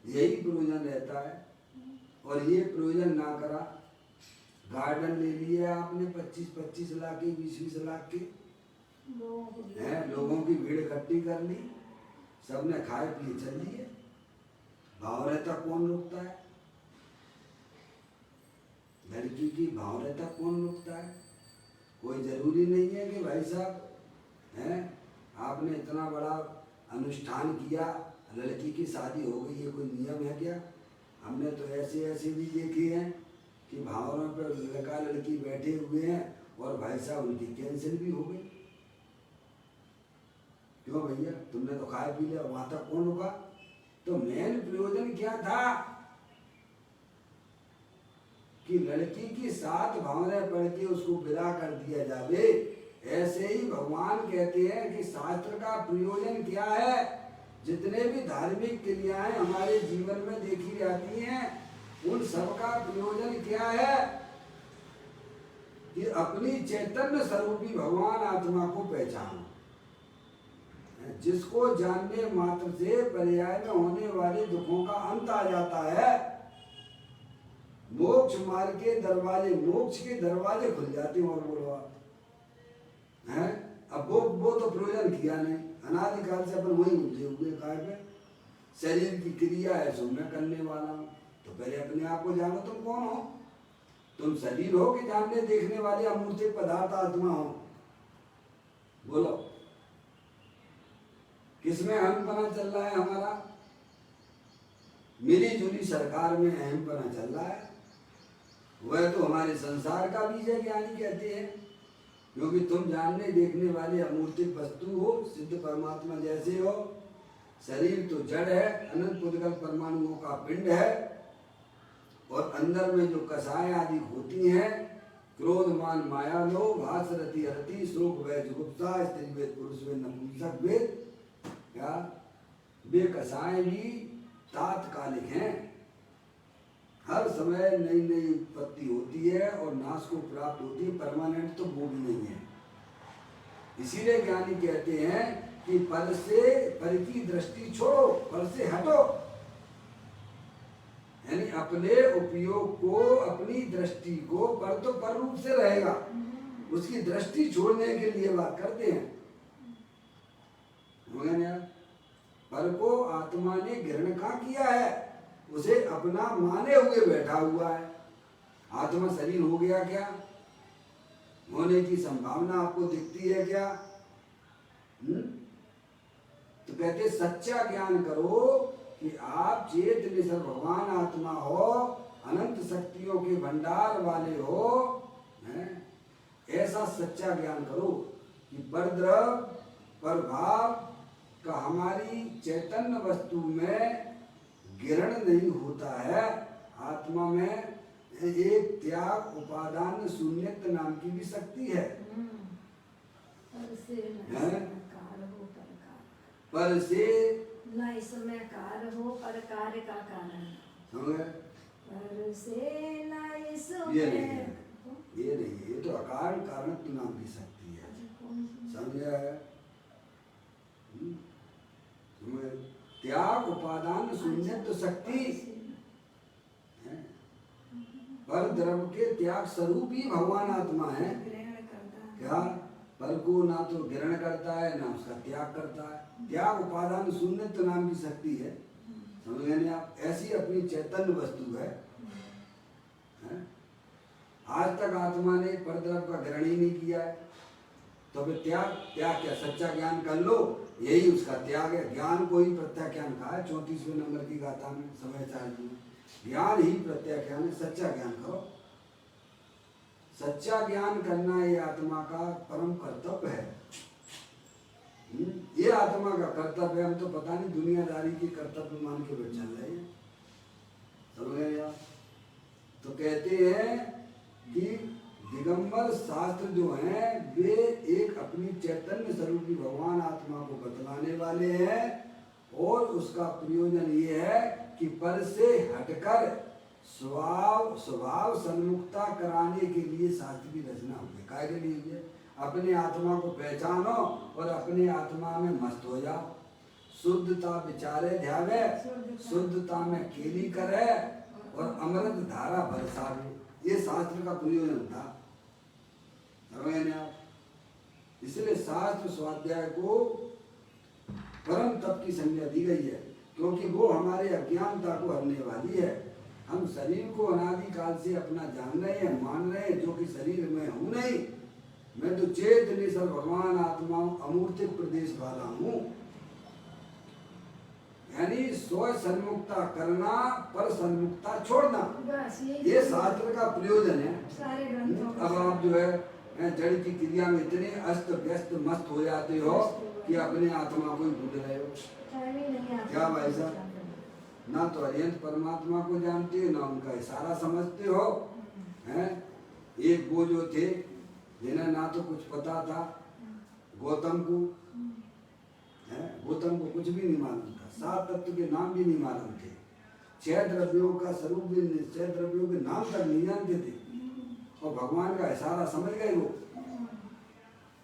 यही प्रयोजन रहता है। और ये प्रयोजन ना करा, गार्डन ले लिया आपने 25-25 लाख के, 20-20 लाख के, लोगों की भीड़ इकट्ठी कर ली, सबने खाए पिए चल दिए, भाव रहता कौन रोकता है? लड़की की भाव रहता कौन रोकता है? कोई जरूरी नहीं है कि भाई साहब हैं आपने इतना बड़ा अनुष्ठान किया, लड़की की शादी हो गई, ये कोई नियम है क्या? हमने तो ऐसे ऐसे भी देखे हैं कि भावरों पर लड़का लड़की बैठे हुए हैं और भाई साहब उनकी कैंसिल भी हो गई। क्यों भैया, तुमने तो खाए पी लिया, वहां तक कौन रुका? तो मेन प्रयोजन क्या था कि लड़की की 7 भावनाएं पढ़ के उसको विदा कर दिया जावे। ऐसे ही भगवान कहते हैं कि शास्त्र का प्रयोजन क्या है? जितने भी धार्मिक क्रियाएं हमारे जीवन में देखी जाती हैं, उन सब का प्रयोजन क्या है कि अपनी चैतन्य स्वरूपी भगवान आत्मा को पहचानो, जिसको जानने मात्र से पर्याय में होने वाले दुखों का अंत आ जाता है। मोक्ष मार्ग के दरवाजे, मोक्ष के दरवाजे खुल जाते हैं। और बोलो आप हैं, अब वो तो प्रयोजन किया नहीं, अनादिकाल से अपन वही उलझे हुए काय पे। शरीर की क्रिया है सो मैं करने वाला हूँ, तो पहले अपने आप को जानो तुम कौन हो। तुम शरीर हो कि जानने देखने वाले अमूर्त पदार्थ आत्मा हो? बोलो किसमें अहमपना चल रहा है हमारा? मिली जुली सरकार में अहमपना चल रहा है। वह तो हमारे संसार का बीज है, ज्ञानी कहते हैं, क्योंकि तुम जानने देखने वाले अमूर्तिक वस्तु हो, सिद्ध परमात्मा जैसे हो। शरीर तो जड़ है, अनंत पुद्गल परमाणुओं का पिंड है, और अंदर में जो कसाएं आदि होती हैं, क्रोध मान माया लोभ हास रति अरति शोक वै जुगुप्सा स्त्री वेद पुरुष वेद नपुंसक वेद, क्या वे कसाएं भी तात्कालिक हैं। हर समय नई नई उत्पत्ति होती है और नाश को प्राप्त होती है, परमानेंट तो वो भी नहीं है। इसीलिए ज्ञानी कहते हैं कि पर की दृष्टि छोड़ो, पर से हटो, यानी अपने उपयोग को, अपनी दृष्टि को, पर तो पर रूप से रहेगा, उसकी दृष्टि छोड़ने के लिए बात करते हैं। पर को आत्मा ने ग्रहण कहाँ किया है? उसे अपना माने हुए बैठा हुआ है। आत्मा शरीर हो गया क्या? होने की संभावना आपको दिखती है क्या? तो कहते सच्चा ज्ञान करो कि आप चेत निसर भगवान आत्मा हो, अनंत शक्तियों के भंडार वाले हो, ऐसा सच्चा ज्ञान करो कि परद्रव प्रभाव का हमारी चैतन्य वस्तु में गिरण नहीं होता है। आत्मा में एक त्याग उपादान शून्यत नाम की भी शक्ति है। पर से न इसमें कार हो पर कार्य का कारण, पर से न इसमें ये नहीं, ये तो अकारण कारण नाम की शक्ति है, समझा है? त्याग उपादान शून्यत शक्ति, पर द्रव्य के त्याग स्वरूप ही भगवान आत्मा है। क्या पर को ना तो ग्रहण करता है ना उसका त्याग करता है। त्याग उपादान शून्यत नाम की शक्ति है, समझ गए ना आप? ऐसी अपनी चैतन्य वस्तु है। आज तक आत्मा ने परद्रव्य का ग्रहण ही नहीं किया है, तो फिर त्याग क्या? सच्चा ज्ञान कर लो, यही उसका त्याग है। ज्ञान को ही प्रत्याख्यान कहा है 34वें नंबर की गाथा में समयाचार्य जी ने। ज्ञान ही प्रत्याख्यान है, सच्चा ज्ञान करो। सच्चा ज्ञान करना ये आत्मा का परम कर्तव्य है। ये आत्मा का कर्तव्य है। हम तो पता नहीं दुनियादारी की कर्तव्य मान के बैठ चल रहे हैं, समझ गए आप? तो कहते हैं कि दिगंबर शास्त्र जो हैं वे एक अपनी चैतन्य स्वरूपी भगवान आत्मा को बतलाने वाले हैं, और उसका प्रयोजन ये है कि पर से हटकर स्वभाव सन्मुखता कराने के लिए शास्त्र की रचना हुई। काय के लिए? अपने आत्मा को पहचानो और अपने आत्मा में मस्त हो जाओ। शुद्धता विचारे ध्यावे, शुद्धता में केली करे और अमृत धारा बरसावे। ये शास्त्र का प्रयोजन था। समझे आप? इसलिए शास्त्र स्वाध्याय को परम तप की संज्ञा दी गई है, क्योंकि वो हमारे अज्ञानता को हरने वाली है। हम शरीर को अनादि काल से अपना जान रहे हैं, मान रहे हैं, जो कि शरीर में हूं नहीं। मैं तो चेतन सर भगवान आत्मा अमूर्तिक प्रदेश वाला हूं। यानी स्व सन्मुक्ता करना, पर सन्मुक्ता छोड़ना, ये शास्त्र का प्रयोजन है। अब आप जो है जड़ की क्रिया में इतने अस्त व्यस्त मस्त हो जाते हो कि अपने आत्मा को ही भूल रहे हो। क्या भाई साहब? ना तो अरिहंत परमात्मा को जानते हो, ना उनका इशारा समझते हो। हैं? एक वो जो थे जिन्हें ना तो कुछ पता था, गौतम को, गौतम को कुछ भी नहीं मालूम था, 7 तत्व के नाम भी नहीं मालूम थे, 6 द्रव्यों का स्वरूप भी, 6 द्रव्यों के नाम तक नहीं जानते थे, और भगवान का इशारा समझ गए वो।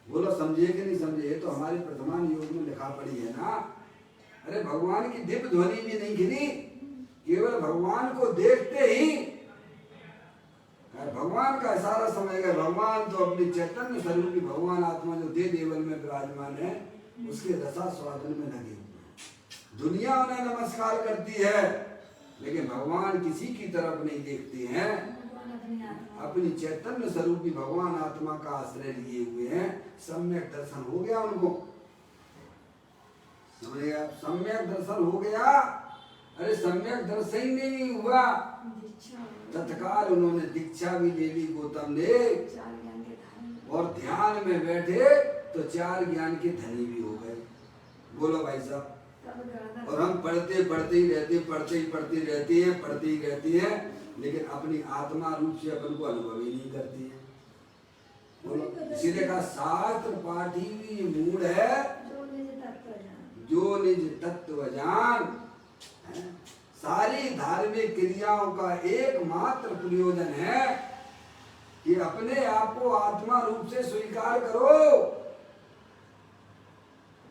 बोलो समझे कि नहीं समझे? ये तो हमारे प्रथमान योग में लिखा पड़ी है ना। अरे भगवान की दिव्य ध्वनि भी नहीं गिरी, केवल भगवान को देखते ही भगवान का इशारा समझ गए। भगवान तो अपनी चैतन्य स्वरूप की भगवान आत्मा जो दे देवल में विराजमान है, उसके रसा स्वादन में लगे हुए। दुनिया उन्हें नमस्कार करती है, लेकिन भगवान किसी की तरफ नहीं देखते हैं। अपनी चैतन्य स्वरूपी भगवान आत्मा का आश्रय लिए हुए हैं। सम्यक दर्शन हो गया उनको, समझेगा? सम्यक दर्शन हो गया। अरे सम्यक दर्शन ही नहीं हुआ, तत्काल उन्होंने दीक्षा भी ले ली गौतम ने, और ध्यान में बैठे तो 4 ज्ञान के धनी भी हो गए। बोलो भाई साहब। और हम पढ़ते ही रहते हैं, लेकिन अपनी आत्मा रूप से अपन को अनुभव ही नहीं करती है। बोलो, इसीलिए कहा शास्त्र पाठी भी मूड है जो निज तत्व जान। सारी धार्मिक क्रियाओं का एकमात्र प्रयोजन है कि अपने आप को आत्मा रूप से स्वीकार करो।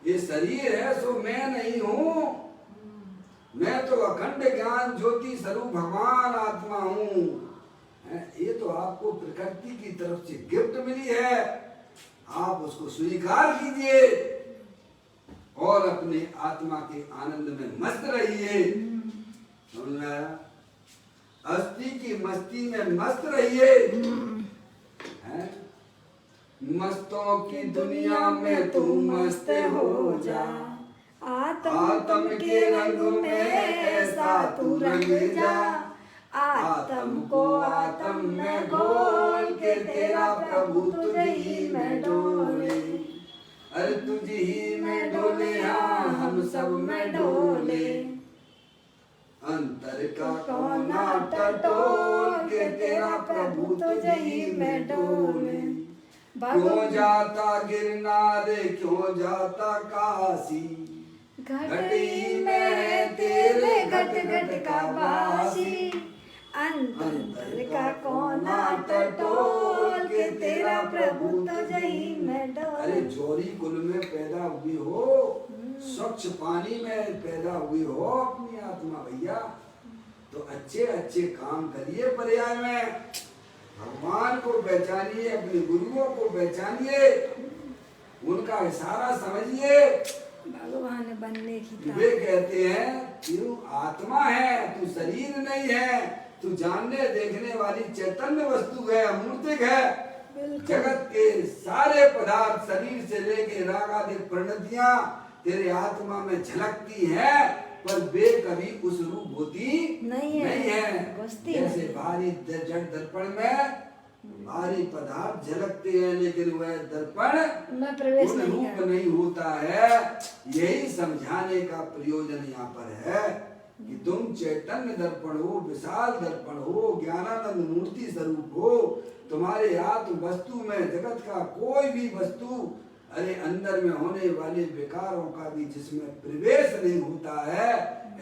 ये शरीर है सो मैं नहीं हूं, मैं तो अखंड ज्ञान ज्योति स्वरूप भगवान आत्मा हूं। ये तो आपको प्रकृति की तरफ से गिफ्ट मिली है, आप उसको स्वीकार कीजिए और अपने आत्मा के आनंद में मस्त रहिए। समझ में आया? अस्थि की मस्ती में मस्त रहिए। मस्तों की दुनिया में तू मस्त हो जा, आत्म के रंग में ऐसा तू रंग जा। आत्म को आत्म में घोल के तेरा प्रभु तुझ ही में डोले। अरे तुझ ही में डोले, हाँ हम सब में डोले। अंतर का कोना टटोल के तेरा प्रभु तुझ ही में डोले। क्यों जाता गिरनार, क्यों जाता काशी, घटी में तेरे घट घट का वासी। अंतर का कोना टटोल के तेरा प्रभु तुझ ही में डोले। अरे जोरी कुल में पैदा हुई हो, स्वच्छ पानी में पैदा हुई हो अपनी आत्मा भैया, तो अच्छे अच्छे काम करिए। पर्याय में भगवान को पहचानिए, अपने गुरुओं को पहचानिए, उनका इशारा समझिए। भगवान बनने की वे कहते हैं तू आत्मा है, तू शरीर नहीं है, तू जानने देखने वाली चैतन्य वस्तु है, अमूर्तिक है। जगत के सारे पदार्थ शरीर से लेके रागादिक परिणतियां तेरे आत्मा में झलकती है, पर वे कभी उस रूप होती नहीं है। जैसे भारी जड़ दर्पण में भारी पदार्थ झलकते हैं, लेकिन वह दर्पण उन रूप नहीं होता है। यही समझाने का प्रयोजन यहाँ पर है कि तुम चैतन्य दर्पण हो, विशाल दर्पण हो, ज्ञानानंद मूर्ति स्वरूप हो। तुम्हारे आत्म वस्तु में जगत का कोई भी वस्तु, अरे अंदर में होने वाले विकारों का भी जिसमें प्रवेश नहीं होता है,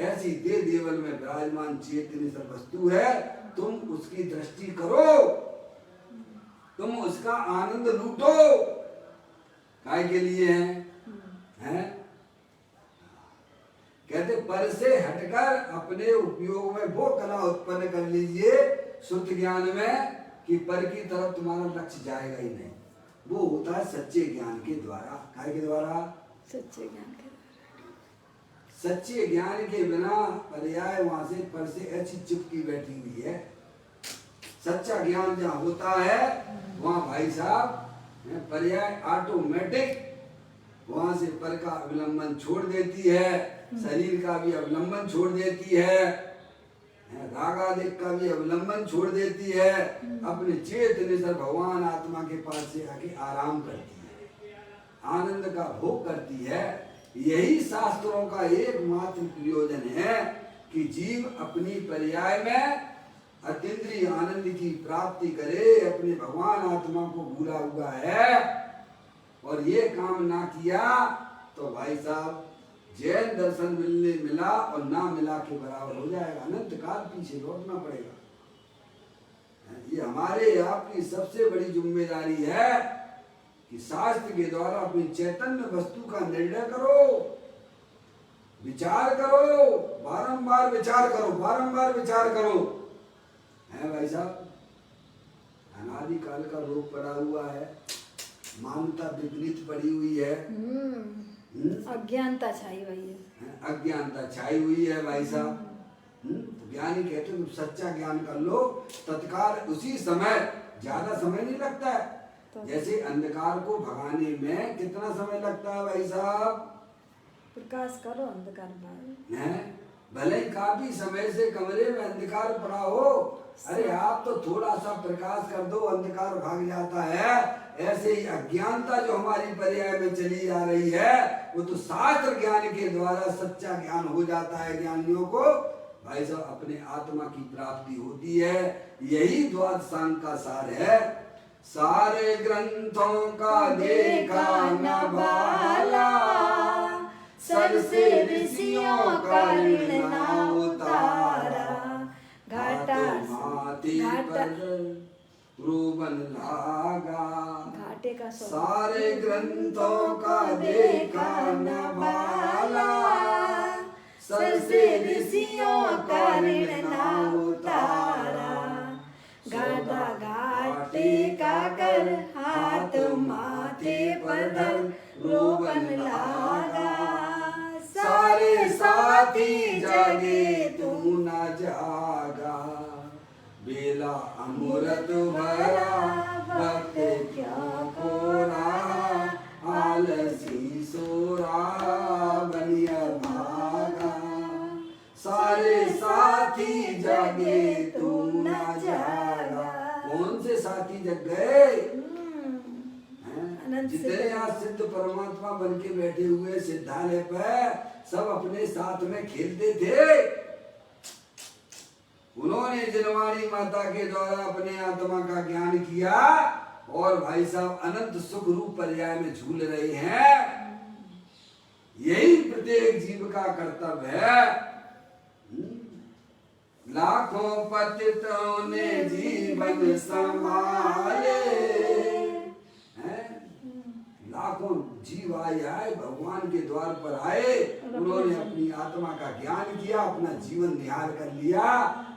ऐसी दे देवल में विराजमान चेतनी सब वस्तु है। तुम उसकी दृष्टि करो, तुम उसका आनंद लूटो, काय के लिए हैं? कहते पर से हटकर अपने उपयोग में वो कला उत्पन्न कर लीजिए शुद्ध ज्ञान में कि पर की तरफ तुम्हारा लक्ष्य जाएगा ही नहीं। वो होता है सच्चे ज्ञान के द्वारा। काय के द्वारा? सच्चे ज्ञान के। सच्चे ज्ञान के बिना पर्याय वहां से पर से ऐसी चिपकी बैठी हुई है। सच्चा ज्ञान जहाँ होता है वहाँ भाई साहब पर्याय ऑटोमेटिक वहां से पर का अवलंबन छोड़ देती है, शरीर का भी अवलंबन छोड़ देती है, रागादिक का भी अवलंबन छोड़ देती है, अपने चेतन से भगवान आत्मा के पास से आके आराम करती है, आनंद का भोग करती है। यही शास्त्रों का एकमात्र प्रयोजन है कि जीव अपनी पर्याय में अतीन्द्रिय आनंद की प्राप्ति करे। अपने भगवान आत्मा को भूला हुआ है और ये काम ना किया तो भाई साहब जैन दर्शन मिला और ना मिला के बराबर हो जाएगा, अनंत काल पीछे लौटना पड़ेगा। ये हमारे आपकी सबसे बड़ी जिम्मेदारी है कि शास्त्र के द्वारा अपनी चैतन्य वस्तु का निर्णय करो, विचार करो, बारंबार विचार करो, बारंबार विचार करो। है भाई साहब, अनादि काल का रोग पड़ा हुआ है, मानता विपरीत पड़ी हुई है, अज्ञानता छाई हुई है, अज्ञानता छाई हुई है भाई साहब। तो ज्ञानी कहते हैं तुम सच्चा ज्ञान कर लो, तत्काल उसी समय, ज्यादा समय नहीं लगता है। जैसे अंधकार को भगाने में कितना समय लगता है भाई साहब? प्रकाश करो अंधकार है, भले ही काफी समय से कमरे में अंधकार पड़ा हो, अरे आप तो थोड़ा सा प्रकाश कर दो अंधकार भाग जाता है। ऐसे ही अज्ञानता जो हमारी पर्याय में चली आ रही है वो तो शास्त्र ज्ञान के द्वारा सच्चा ज्ञान हो जाता है। ज्ञानियों को भाई साहब अपने आत्मा की प्राप्ति होती है। यही द्वादशांग का सार है। सारे ग्रंथों का देखा न बाला, सर से ऋषियों का ऋण ना उतारा, घाटा माती पर रोबन लागा, घाटे का सारे ग्रंथों का देखा न बाला, सर से ऋषियों का ऋण ना उतारा, गादा घाटे का कर हाथ माथे पर धर रोबन लागा, सारे साथी जागे तू न जागा, बेला अमृत भरा भक्त क्यों कोरा, आलसी सोरा बनिया भागा, सारे साथी जागे तू न जागा। कौन से साथी जग गए? जितने यहाँ सिद्ध परमात्मा बन के बैठे हुए सिद्धालय पर सब अपने साथ में खेलते थे। उन्होंने जनवाणी माता के द्वारा अपने आत्मा का ज्ञान किया और भाई साहब अनंत सुख रूप पर्याय में झूल रहे हैं। यही प्रत्येक जीव का कर्तव्य है। लाखों पतितों ने जीवन संभाले, लाखों जीव आए भगवान के द्वार पर आए, उन्होंने अपनी आत्मा का ज्ञान किया, अपना जीवन निहार कर लिया।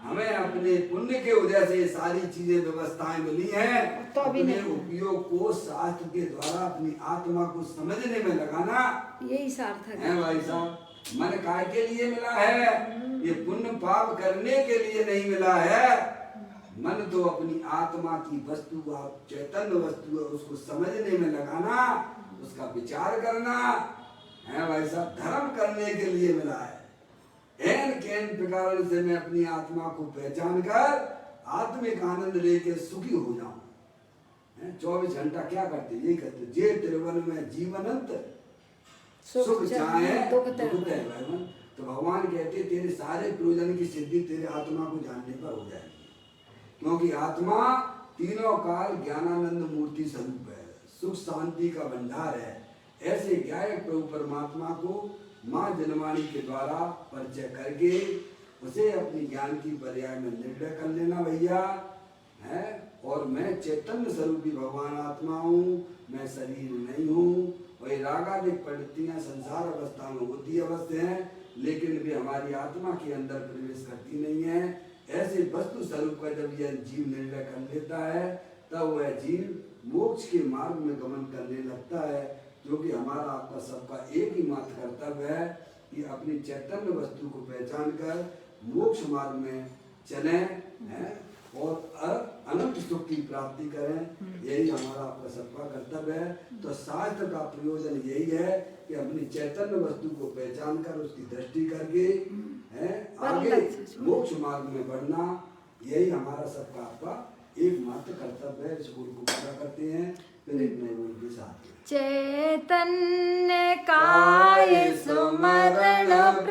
हमें अपने पुण्य के उदय से सारी चीजें व्यवस्थाएं मिली हैं, तो अपने उपयोग को शास्त्र के द्वारा अपनी आत्मा को समझने में लगाना यही सार्थक है भाई साहब। मन काय के लिए मिला है? ये पुण्य पाप करने के लिए नहीं मिला है। मन तो अपनी आत्मा की वस्तु, आप चैतन्य वस्तु है, उसको समझने में लगाना, उसका विचार करना है भाई साहब, धर्म करने के लिए मिला है। एन केन प्रकार से मैं अपनी आत्मा को पहचान कर आत्मिक आनंद लेके सुखी हो जाऊं। 24 घंटा क्या करते? यही करते, जे त्रिवन में जीवनंत सुख चाहे दुख तय। तो भगवान कहते तेरे सारे प्रयोजन की सिद्धि तेरे आत्मा को जानने पर हो जाएगी, क्योंकि आत्मा तीनों काल ज्ञानानंद मूर्ति स्वरूप है, सुख शांति का भंडार है। ऐसे ज्ञायक प्रभु परमात्मा को माँ जनवाणी के द्वारा परिचय करके उसे अपनी ज्ञान की पर्याय में निर्णय कर लेना भैया। है, और मैं चैतन्य स्वरूपी भगवान आत्मा हूँ, मैं शरीर नहीं हूँ। और ये रागादिक प्रवृत्तियाँ संसार अवस्था में होती अवस्था हैं, लेकिन वे हमारी आत्मा के अंदर प्रवेश करती नहीं है। ऐसे वस्तु स्वरूप का जब यह जीव निर्णय कर लेता है, तब वह जीव मोक्ष के मार्ग में गमन करने लगता है। क्योंकि हमारा आपका सबका एक ही मात्र कर्तव्य है कि अपनी चैतन्य वस्तु को पहचान कर मोक्ष मार्ग में चलें हैं और अनंत सुख की प्राप्ति करें। यही हमारा आपका सबका कर्तव्य है। तो शास्त्र का प्रयोजन यही है कि अपनी चैतन्य वस्तु को पहचान कर उसकी दृष्टि करके है आगे मोक्ष मार्ग में बढ़ना, यही हमारा सबका आपका एकमात्र कर्तव्य है। इस गुण को पूरा करते हैं, फिर एक नए गुण के साथ। चैतन्य काय सुमरण